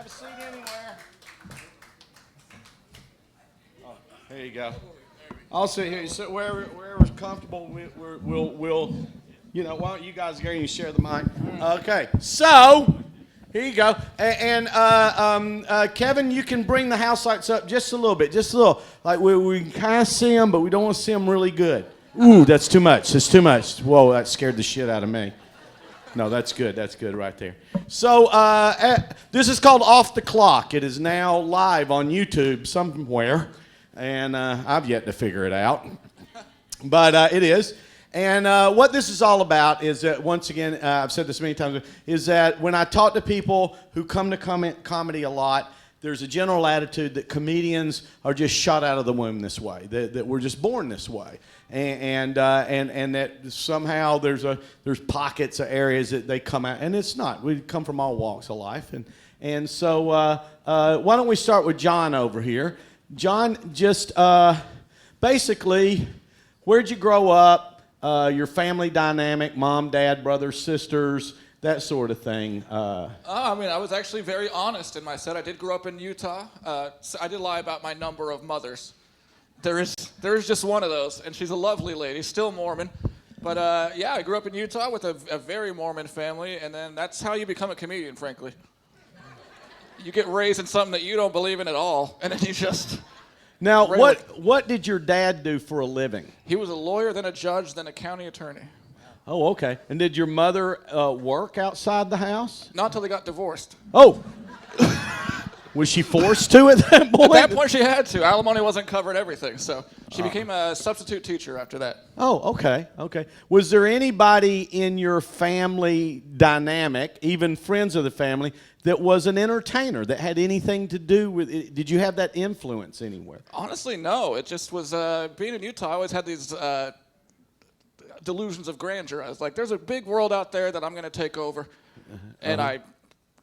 Have a seat anywhere. Oh, there you go. I'll sit here. You sit wherever's comfortable. We'll, you know, why don't you guys go and share the mic? Okay. So, here you go. And Kevin, you can bring the house lights up just a little bit, just a little. Like we can kind of see them, but we don't want to see them really good. Ooh, that's too much. That's too much. Whoa, that scared the shit out of me. No, that's good. That's good right there. So this is called Off the Clock. It is now live on YouTube somewhere, and I've yet to figure it out. But it is. And what this is all about is that, once again, I've said this many times, is that when I talk to people who come to comedy a lot, there's a general attitude that comedians are just shot out of the womb this way, that we're just born this way. And that somehow there's pockets of areas that they come out, and it's not. We come from all walks of life, and so why don't we start with John over here? John, just basically, where'd you grow up? Your family dynamic, mom, dad, brothers, sisters, that sort of thing. I mean, I was actually very honest in my set. I did grow up in Utah. So I did lie about my number of mothers. There is just one of those, and she's a lovely lady, still Mormon. But yeah, I grew up in Utah with a very Mormon family, and then that's how you become a comedian, frankly. You get raised in something that you don't believe in at all, and then you just... Now, what did your dad do for a living? He was a lawyer, then a judge, then a county attorney. Oh, okay. And did your mother work outside the house? Not until they got divorced. Oh. Was she forced to at that point? At that point, she had to. Alimony wasn't covered everything, so she became a substitute teacher after that. Oh, okay, okay. Was there anybody in your family dynamic, even friends of the family, that was an entertainer, that had anything to do with it? Did you have that influence anywhere? Honestly, no. It just was, being in Utah, I always had these delusions of grandeur. I was like, there's a big world out there that I'm going to take over. And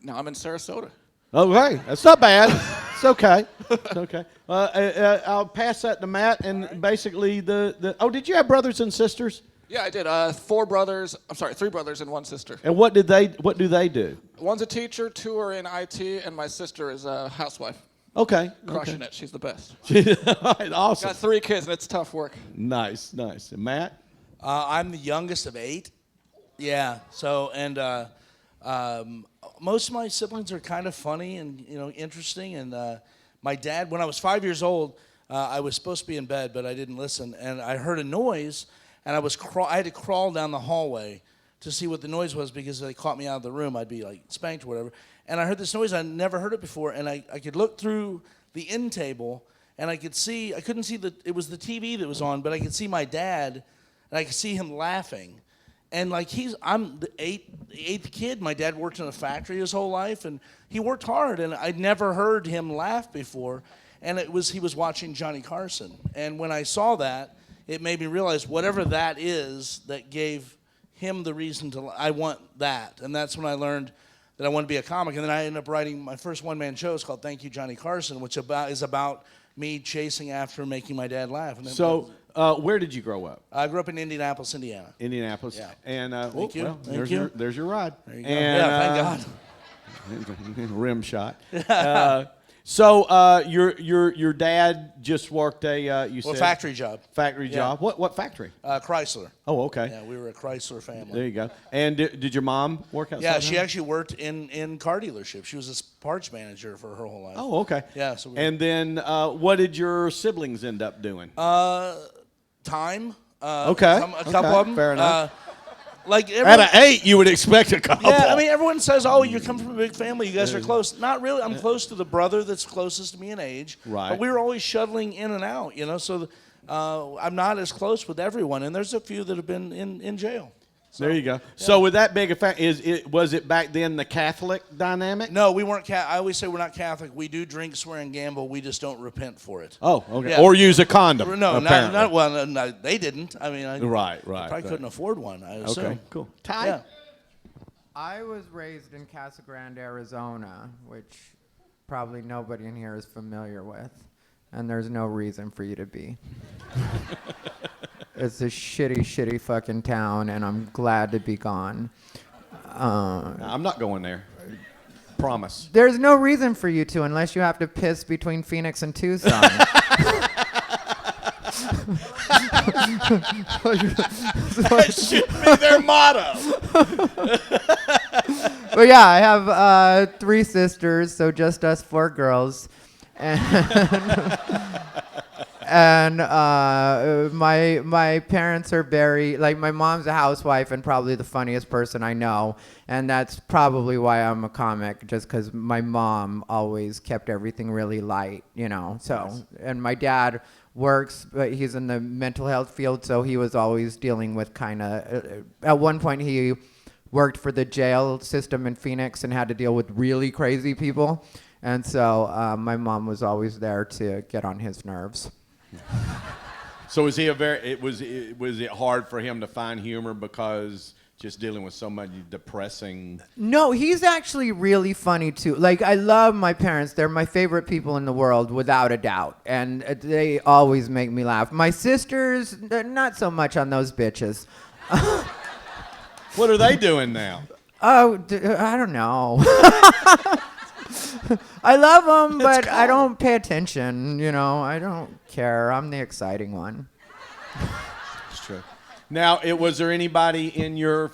now I'm in Sarasota. Okay, that's not bad. It's okay. It's okay. I'll pass that to Matt. And basically, did you have brothers and sisters? Yeah, I did. 3 brothers and 1 sister. And what do they do? One's a teacher, 2 are in IT, and my sister is a housewife. Okay. Crushing it. She's the best. All right, awesome. Got 3 kids, and it's tough work. Nice, nice. And Matt? I'm the youngest of 8. Yeah. So, and most of my siblings are kind of funny and interesting. And my dad, when I was 5 years old, I was supposed to be in bed, but I didn't listen, and I heard a noise, and I had to crawl down the hallway to see what the noise was, because if they caught me out of the room, I'd be like spanked or whatever. And I heard this noise. I never heard it before, and I could look through the end table, and I couldn't see it was the TV that was on, but I could see my dad, and I could see him laughing. And like I'm the eighth kid. My dad worked in a factory his whole life, and he worked hard, and I'd never heard him laugh before. And he was watching Johnny Carson. And when I saw that, it made me realize whatever that is that gave him the reason I want that. And that's when I learned that I wanted to be a comic. And then I ended up writing my first one-man show. It's called Thank You, Johnny Carson, which is about me chasing after making my dad laugh. And so where did you grow up? I grew up in Indianapolis, Indiana. Indianapolis. Yeah. And Thank you. Well, Thank you. There's your ride. There you go. And, thank God. Rim shot. So your dad just worked factory job. Factory job. What factory? Chrysler. Oh, okay. Yeah, we were a Chrysler family. There you go. And did your mom work outside? Yeah, she actually worked in car dealerships. She was a parts manager for her whole life. Oh, okay. Yeah. And then what did your siblings end up doing? Time. Okay. A couple of them. Fair enough. Out of 8, you would expect a couple. Yeah, I mean, everyone says, "Oh, you come from a big family. You guys are close." Not really. I'm close to the brother that's closest to me in age. Right. But we were always shuttling in and out, So I'm not as close with everyone, and there's a few that have been in jail. So, there you go. Yeah. So with that big effect, was it back then the Catholic dynamic? No, we weren't. I always say we're not Catholic. We do drink, swear, and gamble. We just don't repent for it. Oh, okay. Yeah. Or use a condom. No, apparently. no, they didn't. I mean, right. Probably couldn't afford one. I assume. Okay, cool. Ty? Yeah. I was raised in Casa Grande, Arizona, which probably nobody in here is familiar with, and there's no reason for you to be. It's a shitty fucking town, and I'm glad to be gone. I'm not going there. Promise. There's no reason for you to unless you have to piss between Phoenix and Tucson. That should be their motto. But yeah, I have 3 sisters, so just us 4 girls. And my parents are very, like, my mom's a housewife and probably the funniest person I know. And that's probably why I'm a comic, just because my mom always kept everything really light, you know. So, Nice. And my dad works, but he's in the mental health field, so he was always dealing with kind of, at one point he worked for the jail system in Phoenix and had to deal with really crazy people. And so my mom was always there to get on his nerves. So was was it hard for him to find humor because just dealing with so much depressing? No, he's actually really funny too. Like, I love my parents. They're my favorite people in the world, without a doubt. And they always make me laugh. My sisters, not so much on those bitches. What are they doing now? Oh, I don't know. I love them, but I don't pay attention, you know. I don't care. I'm the exciting one. It's true. Now, was there anybody in your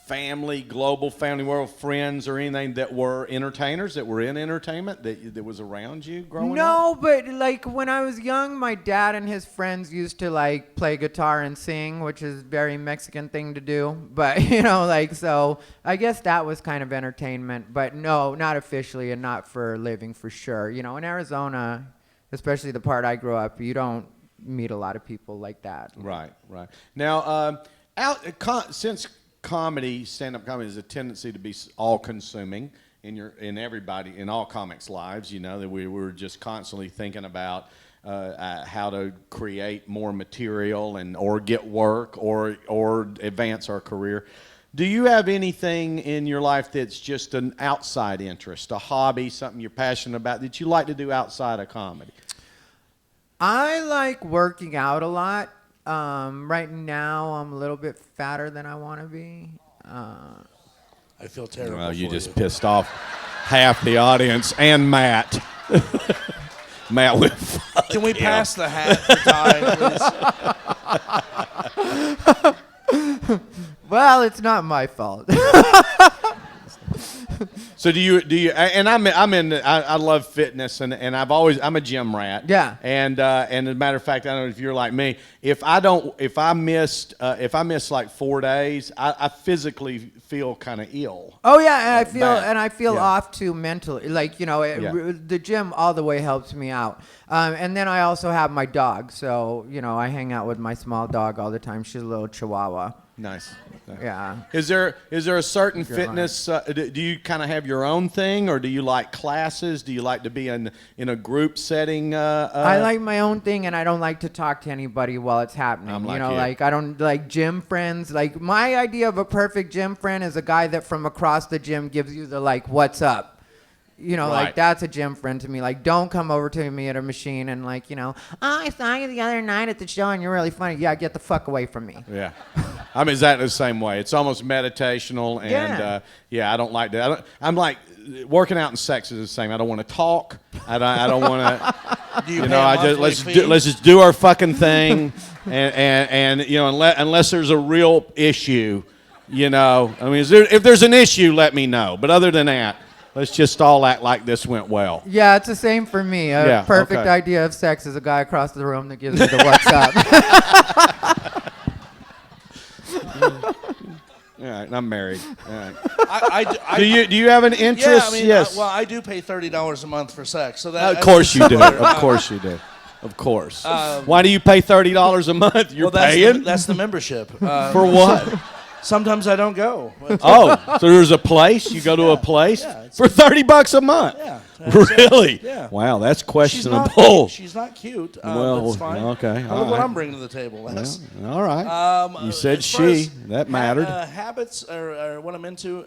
family, global family world, friends or anything that were entertainers, that were in entertainment, that was around you growing up? No, but like when I was young, my dad and his friends used to like play guitar and sing, which is a very Mexican thing to do. But, you know, like, so I guess that was kind of entertainment. But no, not officially and not for a living for sure. You know, in Arizona, especially the part I grew up, you don't meet a lot of people like that. Right. Now, since stand-up comedy has a tendency to be all-consuming in everybody, in all comics' lives, you know, that we were just constantly thinking about how to create more material or get work or advance our career. Do you have anything in your life that's just an outside interest, a hobby, something you're passionate about that you like to do outside of comedy? I like working out a lot. Right now, I'm a little bit fatter than I want to be. I feel terrible. Well, you for just pissed off half the audience and Matt. Matt will fuck Can we him. pass the hat for Ty, please? Well, it's not my fault. So do you? And I love fitness, and I'm a gym rat. Yeah. And as a matter of fact, I don't know if you're like me. If I miss like 4 days, I physically feel kind of ill. Oh yeah, and I feel Yeah. off too mentally. Like, you know, the gym all the way helps me out. And then I also have my dog, so you know, I hang out with my small dog all the time. She's a little Chihuahua. Nice. Yeah. Is there a certain fitness? Do you kind of have your own thing, or do you like classes? Do you like to be in a group setting? I like my own thing, and I don't like to talk to anybody while it's happening. I'm like you know, you. like I don't like gym friends. Like, my idea of a perfect gym friend is a guy that from across the gym gives you the like, "What's up?" You know, Right. like, that's a gym friend to me. Like, don't come over to me at a machine and like, you know, "Oh, I saw you the other night at the show and you're really funny." Yeah, get the fuck away from me. Yeah, I'm exactly the same way. It's almost meditational, and I don't like that. I'm like, working out and sex is the same. I don't want to talk. I don't want to. Do you You pay know, a monthly let's just do our fucking thing, and you know, unless there's a real issue, you know. I mean, if there's an issue, let me know. But other than that, let's just all act like this went well. Yeah, it's the same for me. A Yeah, perfect okay. idea of sex is a guy across the room that gives me the "What's up?" All right, I'm married. All right. I Do you have an interest? Yeah, I mean, yes. well, I do pay $30 a month for sex, so that. Of course you do. Of course you do. Of course. Why do you pay $30 a month? You're Well, paying that's the membership. for what? Sometimes I don't go. Oh, so there's a place you go to a place yeah, it's- for $30 a month. Yeah. Really? Yeah. Wow, that's She's not questionable. cute. She's not cute. Well, that's fine. okay, Look all what right. I'm bringing to the table. Les. All right. You said as far she. as That mattered. Habits are what I'm into.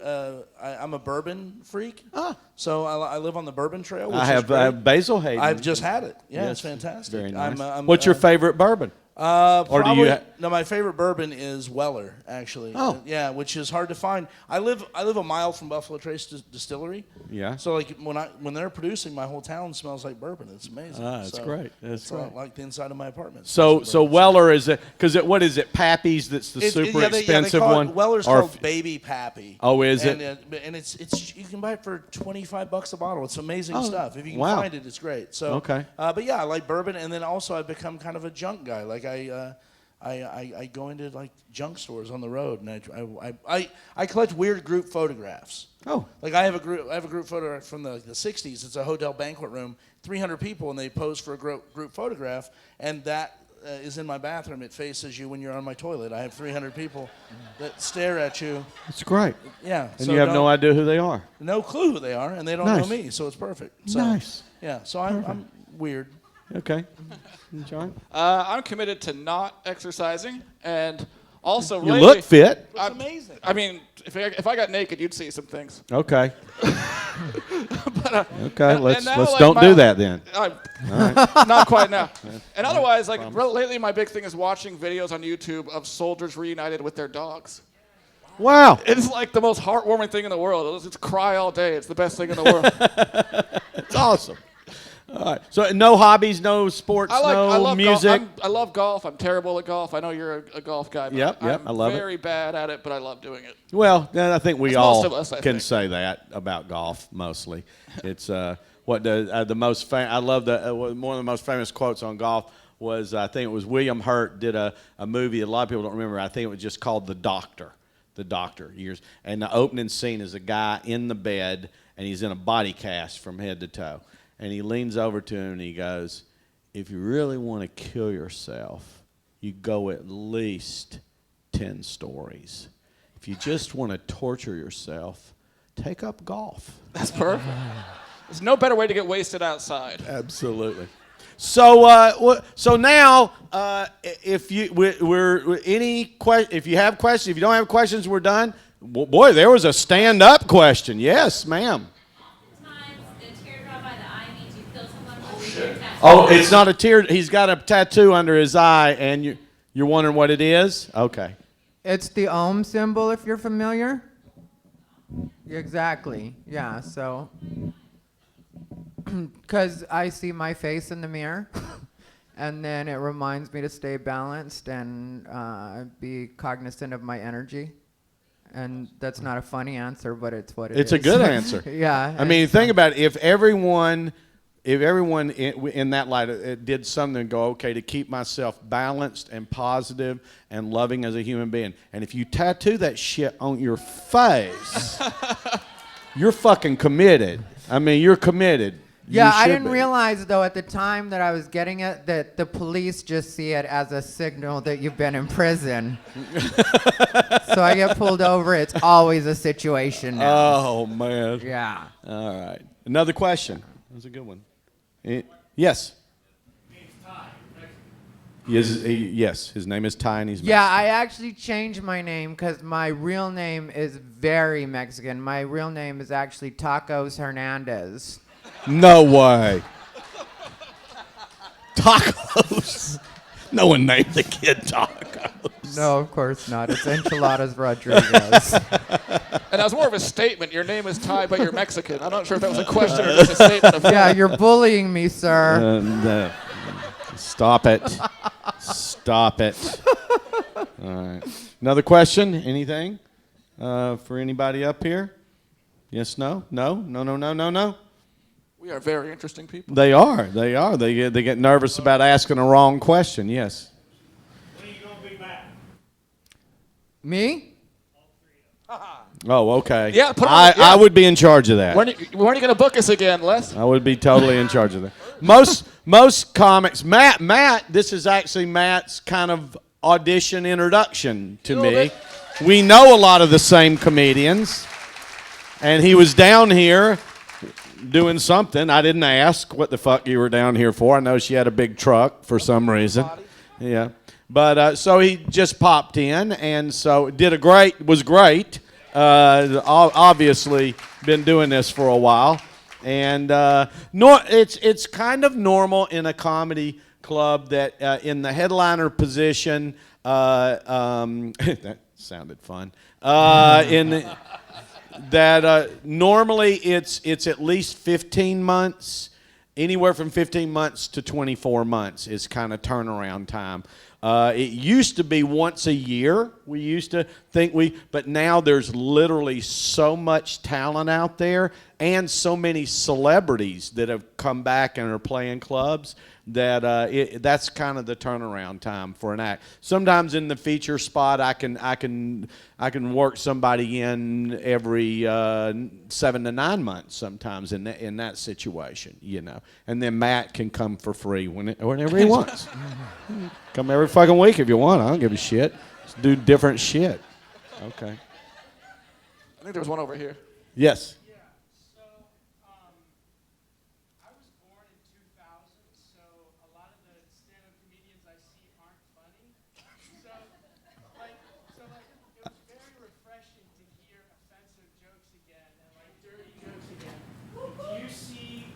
I'm a bourbon freak. So I live on the bourbon trail. Which I is have great. Basil Hayden. I've just had it. Yeah, Yes, it's fantastic. Very nice. I'm, What's your favorite bourbon? Or do Probably, you? no, my favorite bourbon is Weller, actually. Oh. Yeah, which is hard to find. I live a mile from Buffalo Trace Distillery. Yeah. So like when they're producing, my whole town smells like bourbon. It's amazing. That's great. That's So great. like the inside of my apartment. So smells like bourbon. Weller is it? Because what is it? Pappy's that's the It's- super yeah, they expensive call one. It, Weller's Or called Baby Pappy. Oh, is and, it? And it's you can buy it for $25 a bottle. It's amazing stuff. If you can wow. find it, it's great. So Okay. But yeah, I like bourbon, and then also I've become kind of a junk guy. Like I go into like junk stores on the road, and I collect weird group photographs. Oh. Like I have a group photograph from the 60s. It's a hotel banquet room, 300 people, and they pose for a group photograph, and that is in my bathroom. It faces you when you're on my toilet. I have 300 people that stare at you. It's great. Yeah. And you have no idea who they are. No clue who they are, and they don't Nice. know me, so it's perfect. So, Nice. Yeah. So I'm weird. Okay. John? I'm committed to not exercising, and also You lately, look fit. It's amazing. I mean, if I got naked, you'd see some things. Okay. But, Okay. and Let's now, like, don't my- do that then. Not quite now. And otherwise, like lately, my big thing is watching videos on YouTube of soldiers reunited with their dogs. Wow. It's like the most heartwarming thing in the world. It's cry all day. It's the best thing in the world. It's awesome. All right. So no hobbies, no sports, I no love music. Golf. I love golf. I'm terrible at golf. I know you're a golf guy. But Yep, I'm I love it. very bad at it, but I love doing it. Well, then I think we That's all most of us, I can think. say that about golf. Mostly, it's the most. I love one of the most famous quotes on golf was I think it was William Hurt did a movie. A lot of people don't remember. I think it was just called The Doctor. The Doctor years. And the opening scene is a guy in the bed and he's in a body cast from head to toe. And he leans over to him and he goes, "If you really want to kill yourself, you go at least 10 stories. If you just want to torture yourself, take up golf." That's perfect. There's no better way to get wasted outside. Absolutely. So, so now, if you if you have questions, if you don't have questions, we're done. Boy, there was a stand-up question. Yes, ma'am. Oh, it's not a tear. He's got a tattoo under his eye, and you're wondering what it is? Okay. It's the Ohm symbol, if you're familiar. Exactly. Yeah. So, because I see my face in the mirror, and then it reminds me to stay balanced and be cognizant of my energy. And that's not a funny answer, but it's what it is. It's a good answer. Yeah. I mean, think about it. If everyone in that light did something and go, okay, to keep myself balanced and positive and loving as a human being, and if you tattoo that shit on your face, you're fucking committed. I mean, you're committed. Yeah, You I should didn't be. realize, though, at the time that I was getting it, that the police just see it as a signal that you've been in prison. So I get pulled over. It's always a situation now. Oh, man. Yeah. All right. Another question. That was a good one. Yes. Yes, his name is Ty, and he's Yeah, Mexican. I actually changed my name because my real name is very Mexican. My real name is actually Tacos Hernandez. No way. Tacos. No one named the kid Tacos. No, of course not. It's Enchiladas Rodriguez. And that was more of a statement. Your name is Ty, but you're Mexican. I'm not sure if that was a question or just a statement of Yeah, you're bullying me, sir. Stop it. Stop it. All right. Another question? Anything for anybody up here? Yes, no? No? No, no, no, no, no? We are very interesting people. They are. They are. They get nervous about asking a wrong question. Yes. When are you going to be back? Me? Oh, okay. Yeah, put 'em on the- yeah. I would be in charge of that. When are you going to book us again, Les? I would be totally in charge of that. Most comics, Matt, this is actually Matt's kind of audition introduction to Little me. bit. We know a lot of the same comedians, and he was down here doing something. I didn't ask what the fuck you were down here for. I know she had a big truck for some reason. Yeah. But so he just popped in, and so was great. Obviously been doing this for a while. And it's kind of normal in a comedy club that in the headliner position, that sounded fun, normally it's at least 15 months, anywhere from 15 months to 24 months is kind of turnaround time. It used to be once a year. We used to think but now there's literally so much talent out there and so many celebrities that have come back and are playing clubs that that's kind of the turnaround time for an act. Sometimes in the feature spot, I can work somebody in every 7 to 9 months sometimes in that situation, you know. And then Matt can come for free whenever he wants. Come every fucking week if you want. I don't give a shit. Just do different shit. Okay. I think there was one over here. Yes. Yeah, so I was born in 2000, so a lot of the stand-up comedians I see aren't funny. So it was very refreshing to hear offensive jokes again and like dirty jokes again. Do you see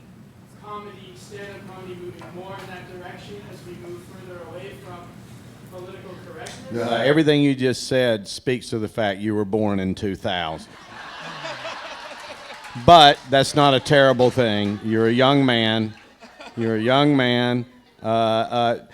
stand-up comedy moving more in that direction as we move further away from political correctness? Everything you just said speaks to the fact you were born in 2000. But that's not a terrible thing. You're a young man. You're a young man. What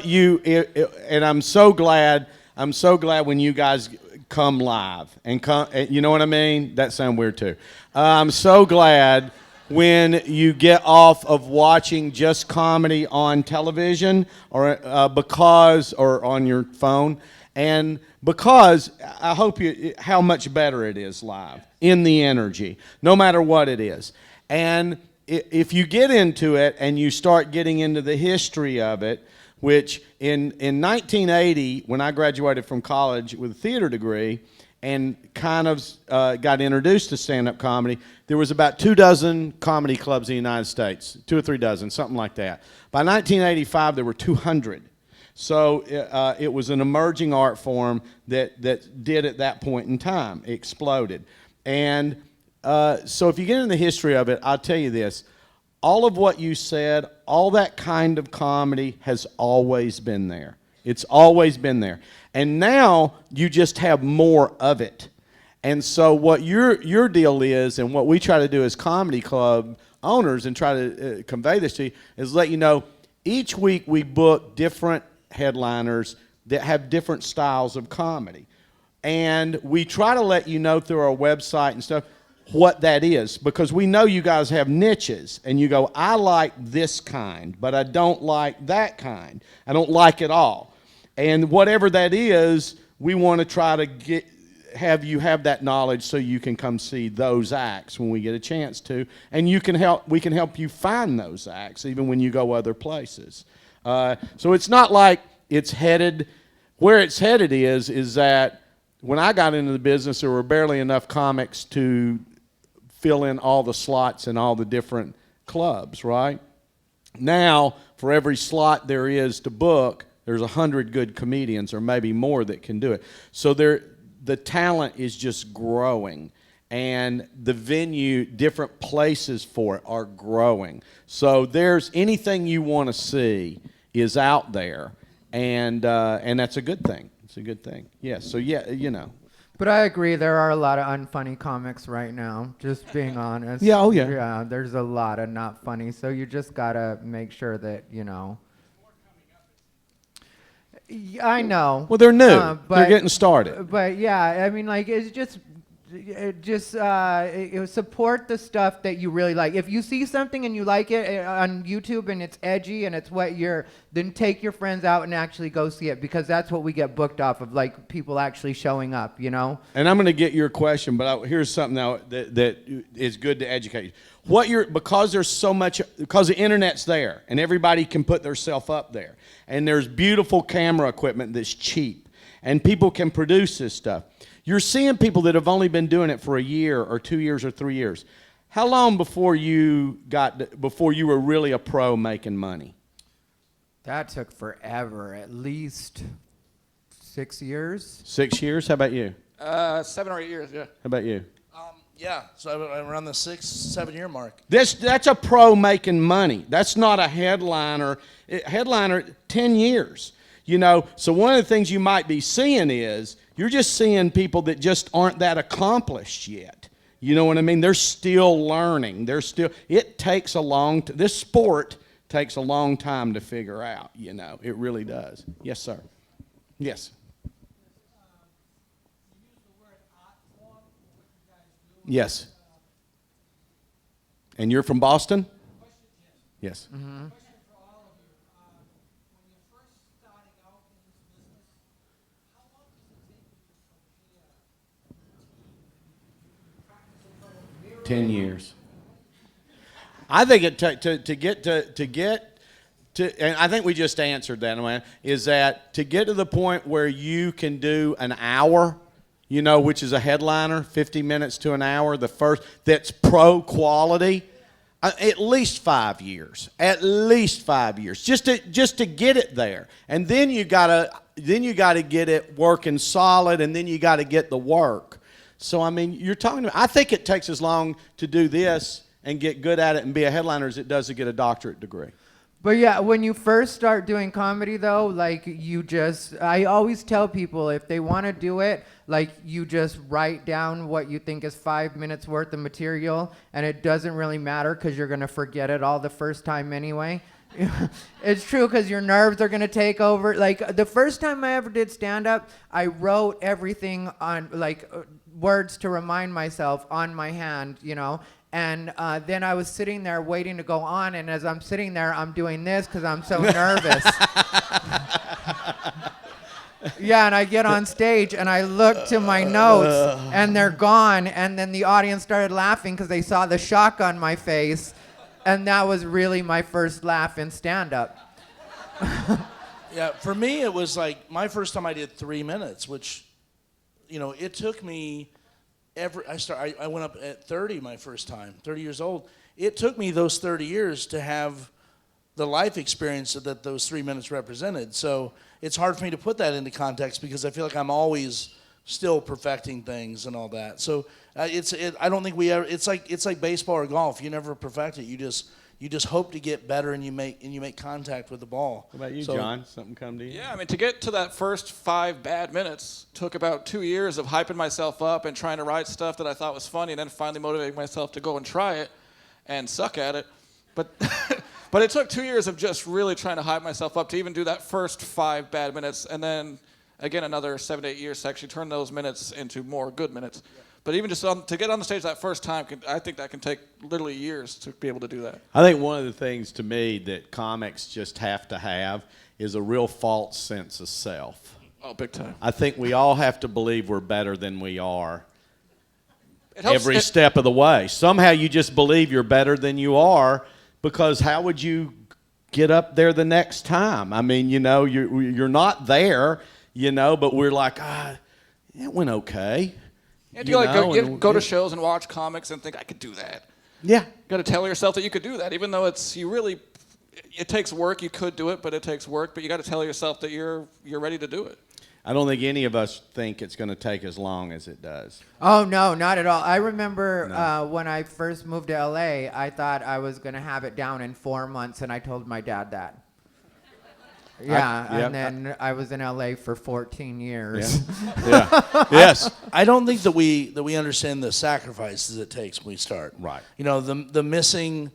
you and I'm so glad when you guys come live and come. You know what I mean? That sounds weird too. I'm so glad when you get off of watching just comedy on television or on your phone, and because I hope how much better it is live in the energy, no matter what it is. And if you get into it and you start getting into the history of it, which in 1980, when I graduated from college with a theater degree and kind of got introduced to stand-up comedy, there was about 24 comedy clubs in the United States, 2 or 3 dozen, something like that. By 1985, there were 200. So it was an emerging art form that did at that point in time, exploded. And so if you get into the history of it, I'll tell you this. All of what you said, all that kind of comedy has always been there. It's always been there. And now you just have more of it. And so what your deal is, and what we try to do as comedy club owners and try to convey this to you, is let you know each week we book different headliners that have different styles of comedy. And we try to let you know through our website and stuff what that is, because we know you guys have niches, and you go, I like this kind, but I don't like that kind. I don't like it all. And whatever that is, we want to try to have you have that knowledge so you can come see those acts when we get a chance to, and we can help you find those acts even when you go other places. So it's not like it's headed, where it's headed is that when I got into the business, there were barely enough comics to fill in all the slots in all the different clubs, right? Now, for every slot there is to book, there's 100 good comedians or maybe more that can do it. So the talent is just growing, and the venue, different places for it are growing. So there's anything you want to see is out there, and that's a good thing. It's a good thing. Yes. So yeah, you know. But I agree, there are a lot of unfunny comics right now, just being honest. Yeah, oh yeah. Yeah, there's a lot of not funny, so you just gotta make sure that, you know. I know. Well, they're new. But, they're getting started. But yeah, I mean, like, it's just support the stuff that you really like. If you see something and you like it on YouTube and it's edgy and it's then take your friends out and actually go see it, because that's what we get booked off of, like people actually showing up, you know? And I'm going to get your question, but here's something now that is good to educate you. Because there's so much, because the internet's there and everybody can put themselves up there, and there's beautiful camera equipment that's cheap, and people can produce this stuff. You're seeing people that have only been doing it for a year or 2 years or 3 years. How long before you were really a pro making money? That took forever, at least 6 years. 6 years? How about you? 7 or 8 years, yeah. How about you? Yeah, so I'm around the 6-7 year mark. That's a pro making money. That's not a headliner. Headliner 10 years. You know, so one of the things you might be seeing is you're just seeing people that just aren't that accomplished yet. You know what I mean? They're still learning. It takes this sport takes a long time to figure out, you know. It really does. Yes, sir. Yes. Yes. And you're from Boston? Yes. Mm-hmm. 10 years. I think it to get to, and I think we just answered that, man, is that to get to the point where you can do an hour, you know, which is a headliner, 50 minutes to an hour, the first, that's pro quality, at least 5 years. At least 5 years. Just to get it there. And then you gotta get it working solid, and then you gotta get the work. So I mean, you're talking about, I think it takes as long to do this and get good at it and be a headliner as it does to get a doctorate degree. But yeah, when you first start doing comedy though, like I always tell people if they want to do it, like you just write down what you think is 5 minutes worth of material, and it doesn't really matter because you're going to forget it all the first time anyway. It's true because your nerves are going to take over. Like the first time I ever did stand up, I wrote everything on words to remind myself on my hand, you know. And then I was sitting there waiting to go on, and as I'm sitting there, I'm doing this because I'm so nervous. Yeah, and I get on stage, and I look to my notes, and they're gone, and then the audience started laughing because they saw the shock on my face, and that was really my first laugh in stand-up. Yeah, for me, it was like my first time I did 3 minutes, which, you know, it took me I went up at 30 my first time, 30 years old. It took me those 30 years to have the life experience that those 3 minutes represented. So it's hard for me to put that into context because I feel like I'm always still perfecting things and all that. So I don't think we ever. It's like baseball or golf. You never perfect it. You just hope to get better, and you make contact with the ball. What about you, John? Something come to you? Yeah, I mean, to get to that first 5 bad minutes took about 2 years of hyping myself up and trying to write stuff that I thought was funny, and then finally motivating myself to go and try it and suck at it. But but it took 2 years of just really trying to hype myself up to even do that first 5 bad minutes, and then again another 7 to 8 years to actually turn those minutes into more good minutes. Yeah. But even just to get on the stage that first time, I think that can take literally years to be able to do that. I think one of the things to me that comics just have to have is a real false sense of self. Oh, big time. I think we all have to believe we're better than we are Every step of the way. Somehow you just believe you're better than you are, because how would you get up there the next time? I mean, you know, you're not there, you know, but we're like, it went okay. You go to shows and watch comics and think, I could do that. Yeah. You got to tell yourself that you could do that, even though it takes work. You could do it, but it takes work. But you got to tell yourself that you're ready to do it. I don't think any of us think it's going to take as long as it does. Oh, no, not at all. I remember when I first moved to L.A., I thought I was going to have it down in 4 months, and I told my dad that. Yeah, and then I was in LA for 14 years. Yeah. Yes. I don't think that we understand the sacrifices it takes when we start. Right. You know, the missing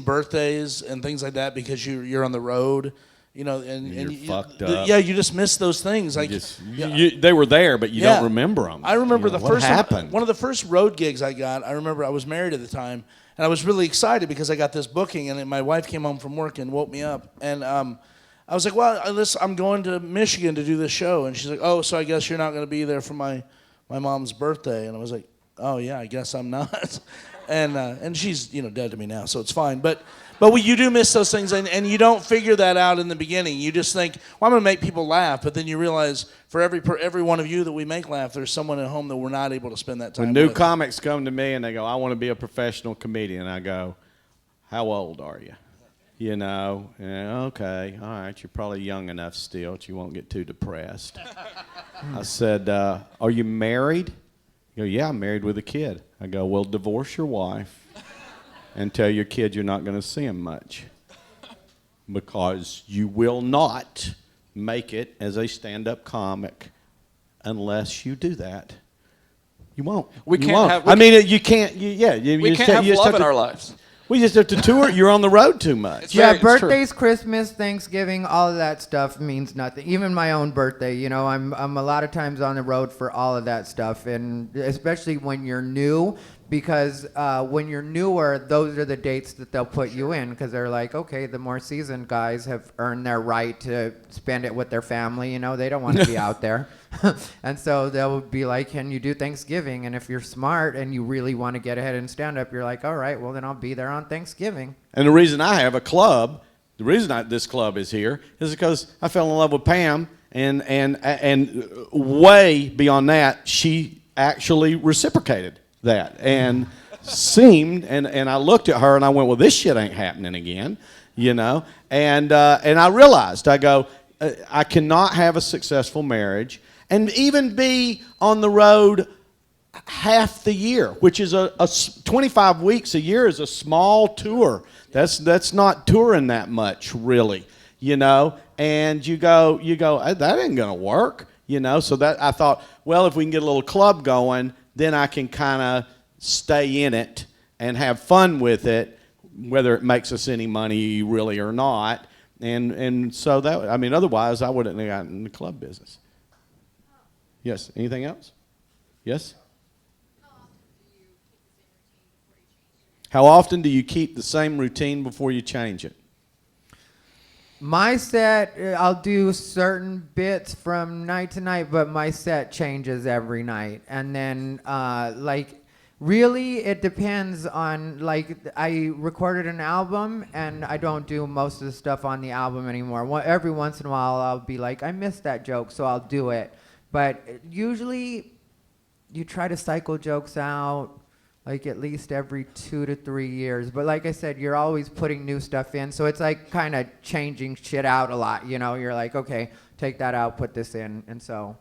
birthdays and things like that because you're on the road. You know, and you're fucked up. You just miss those things. Like they were there, but you don't remember them. I remember the first happened. One of the first road gigs I got. I remember I was married at the time, and I was really excited because I got this booking, and my wife came home from work and woke me up, and I was like, well, I'm going to Michigan to do this show. And she's like, oh, so I guess you're not going to be there for my mom's birthday. And I was like, oh, yeah, I guess I'm not. And she's, dead to me now, so it's fine. But you do miss those things, and you don't figure that out in the beginning. You just think, well, I'm going to make people laugh. But then you realize for every one of you that we make laugh, there's someone at home that we're not able to spend that time with. When new with. comics come to me and they go, I want to be a professional comedian, I go, how old are you? You know, okay, all right, you're probably young enough still that you won't get too depressed. I said, are you married? You go, yeah, I'm married with a kid. I go, well, divorce your wife and tell your kid you're not going to see him much because you will not make it as a stand-up comic unless you do that. You won't. We You can't won't. have- I mean, you can't. We can't have love in our lives. We just have to tour. You're on the road too much. It's Yeah, very- it's true. birthdays, Christmas, Thanksgiving, all of that stuff means nothing. Even my own birthday, you know, I'm a lot of times on the road for all of that stuff, and especially when you're new, because when you're newer, those are the dates that they'll put you in, because they're like, okay, the more seasoned guys have earned their right to spend it with their family, you know, they don't want to be out there. And so they'll be like, can you do Thanksgiving? And if you're smart and you really want to get ahead in stand-up, you're like, all right, well, then I'll be there on Thanksgiving. And the reason I have a club, the reason this club is here, is because I fell in love with Pam, and way beyond that, she actually reciprocated that and seemed, and I looked at her and I went, well, this shit ain't happening again, you know, and I realized, I go, I cannot have a successful marriage and even be on the road half the year, which is a 25 weeks a year is a small tour. That's not touring that much, really, you know. And you go, that ain't gonna work, you know. So that I thought, well, if we can get a little club going, then I can kind of stay in it and have fun with it, whether it makes us any money really or not. And so that, I mean, otherwise I wouldn't have gotten in the club business. Yes. Anything else? Yes. How often do you keep the same routine before you change it? My set, I'll do certain bits from night to night, but my set changes every night. And then, like, really, it depends on, like, I recorded an album, and I don't do most of the stuff on the album anymore. Every once in a while, I'll be like, I missed that joke, so I'll do it. But usually, you try to cycle jokes out, like at least every 2 to 3 years. But like I said, you're always putting new stuff in. So it's like kind of changing shit out a lot. You know, you're like, okay, take that out, put this in. And so.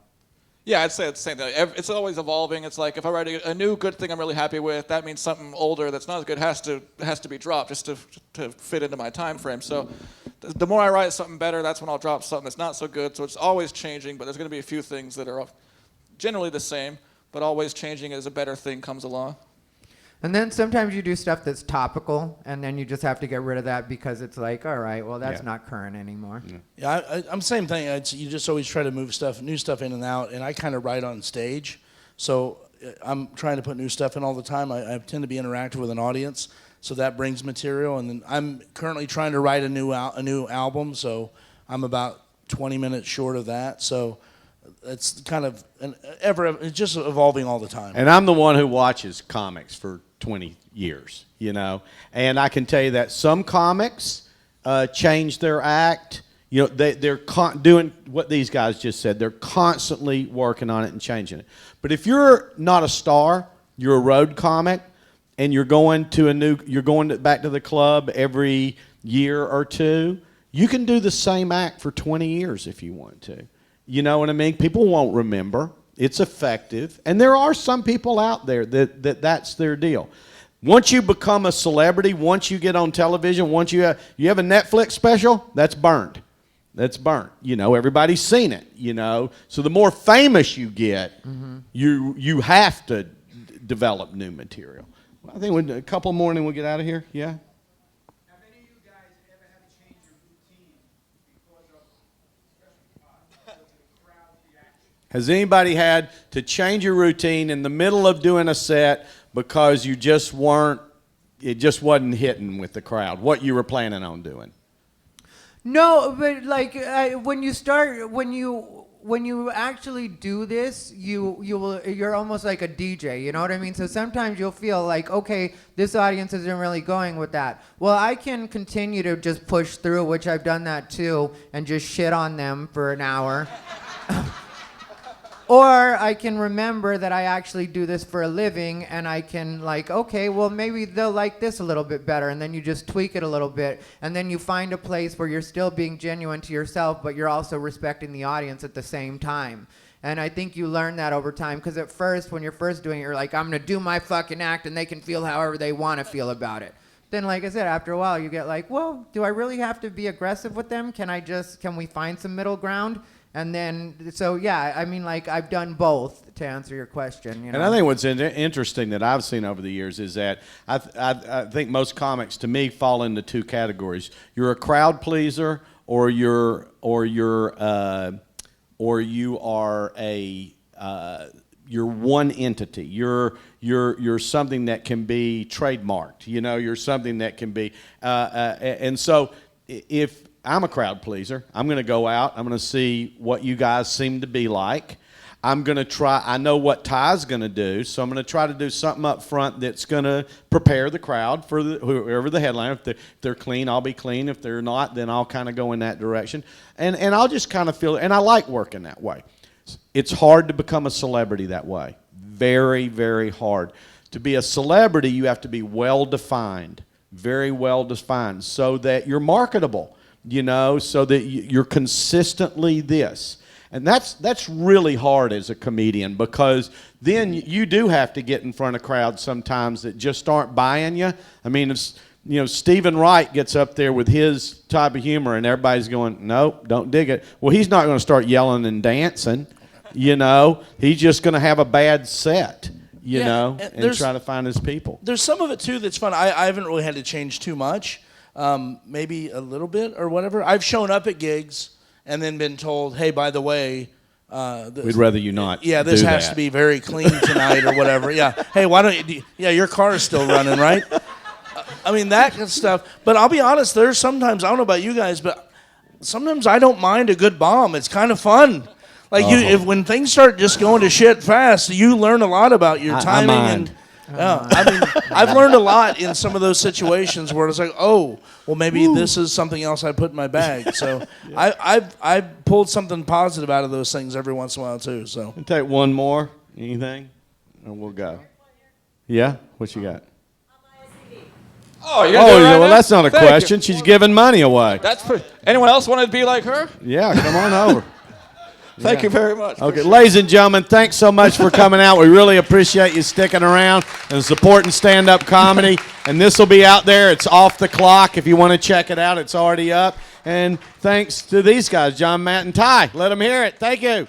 Yeah, I'd say it's the same thing. It's always evolving. It's like if I write a new good thing I'm really happy with, that means something older that's not as good has to be dropped just to fit into my time frame. So the more I write something better, that's when I'll drop something that's not so good. So it's always changing, but there's going to be a few things that are generally the same, but always changing as a better thing comes along. And then sometimes you do stuff that's topical, and then you just have to get rid of that because it's like, all right, well, that's not current anymore. Yeah, I'm same thing. You just always try to move new stuff in and out, and I kind of write on stage. So I'm trying to put new stuff in all the time. I tend to be interactive with an audience, so that brings material. And then I'm currently trying to write a new album, so I'm about 20 minutes short of that. So it's kind of it's just evolving all the time. And I'm the one who watches comics for 20 years, you know, and I can tell you that some comics change their act. You know, they're doing what these guys just said. They're constantly working on it and changing it. But if you're not a star, you're a road comic, and you're going back to the club every year or two, you can do the same act for 20 years if you want to. You know what I mean? People won't remember. It's effective. And there are some people out there that's their deal. Once you become a celebrity, once you get on television, once you have a Netflix special, that's burned. That's burnt. You know, everybody's seen it, you know. So the more famous you get, you have to develop new material. Well, I think a couple more and then we'll get out of here. Yeah? Have any of you guys ever had to change your routine because of the crowd reaction? Has anybody had to change your routine in the middle of doing a set because it just wasn't hitting with the crowd, what you were planning on doing? No, but like when you actually do this, you're almost like a DJ, you know what I mean? So sometimes you'll feel like, okay, this audience isn't really going with that. Well, I can continue to just push through, which I've done that too, and just shit on them for an hour. Or I can remember that I actually do this for a living, and I can like, okay, well, maybe they'll like this a little bit better, and then you just tweak it a little bit, and then you find a place where you're still being genuine to yourself, but you're also respecting the audience at the same time. And I think you learn that over time, because at first, when you're first doing it, you're like, I'm going to do my fucking act, and they can feel however they want to feel about it. Then, like I said, after a while, you get like, well, do I really have to be aggressive with them? Can we find some middle ground? And then, so yeah, I mean, like, I've done both, to answer your question. You know? And I think what's interesting that I've seen over the years is that I think most comics, to me, fall into two categories. You're a crowd pleaser, or you are you're one entity. You're something that can be trademarked. You know, you're something that can be, and so if I'm a crowd pleaser, I'm going to go out, I'm going to see what you guys seem to be like. I'm going to try, I know what Ty's going to do, so I'm going to try to do something up front that's going to prepare the crowd for whoever the headliner. If they're clean, I'll be clean. If they're not, then I'll kind of go in that direction. And I'll just kind of feel, and I like working that way. It's hard to become a celebrity that way. Very, very hard. To be a celebrity, you have to be well-defined, very well-defined, so that you're marketable, you know, so that you're consistently this. And that's really hard as a comedian, because then you do have to get in front of crowds sometimes that just aren't buying you. I mean, you know, Stephen Wright gets up there with his type of humor and everybody's going, nope, don't dig it. Well, he's not going to start yelling and dancing, you know. He's just going to have a bad set, you know, and try to find his people. There's some of it, too, that's fun. I haven't really had to change too much, maybe a little bit or whatever. I've shown up at gigs and then been told, hey, by the way, we'd rather you not. Yeah, this has to be very clean tonight or whatever. Yeah. Hey, why don't you? Yeah, your car is still running, right? I mean, that kind of stuff. But I'll be honest, there's sometimes, I don't know about you guys, but sometimes I don't mind a good bomb. It's kind of fun. Like when things start just going to shit fast, you learn a lot about your timing. I mean, I've learned a lot in some of those situations where it's like, oh, well, maybe this is something else I put in my bag. So I've pulled something positive out of those things every once in a while too. So I'll take one more. Anything? And we'll go. Yeah? What you got? Oh, you're gonna do it right well, now? that's not a Thank question. you. She's giving money away. That's anyone else want to be like her? Yeah, come on over. Thank you very much. Okay, ladies and gentlemen, thanks so much for coming out. We really appreciate you sticking around and supporting stand-up comedy. And this will be out there. It's off the clock. If you want to check it out, it's already up. And thanks to these guys, John, Matt, and Ty. Let them hear it. Thank you.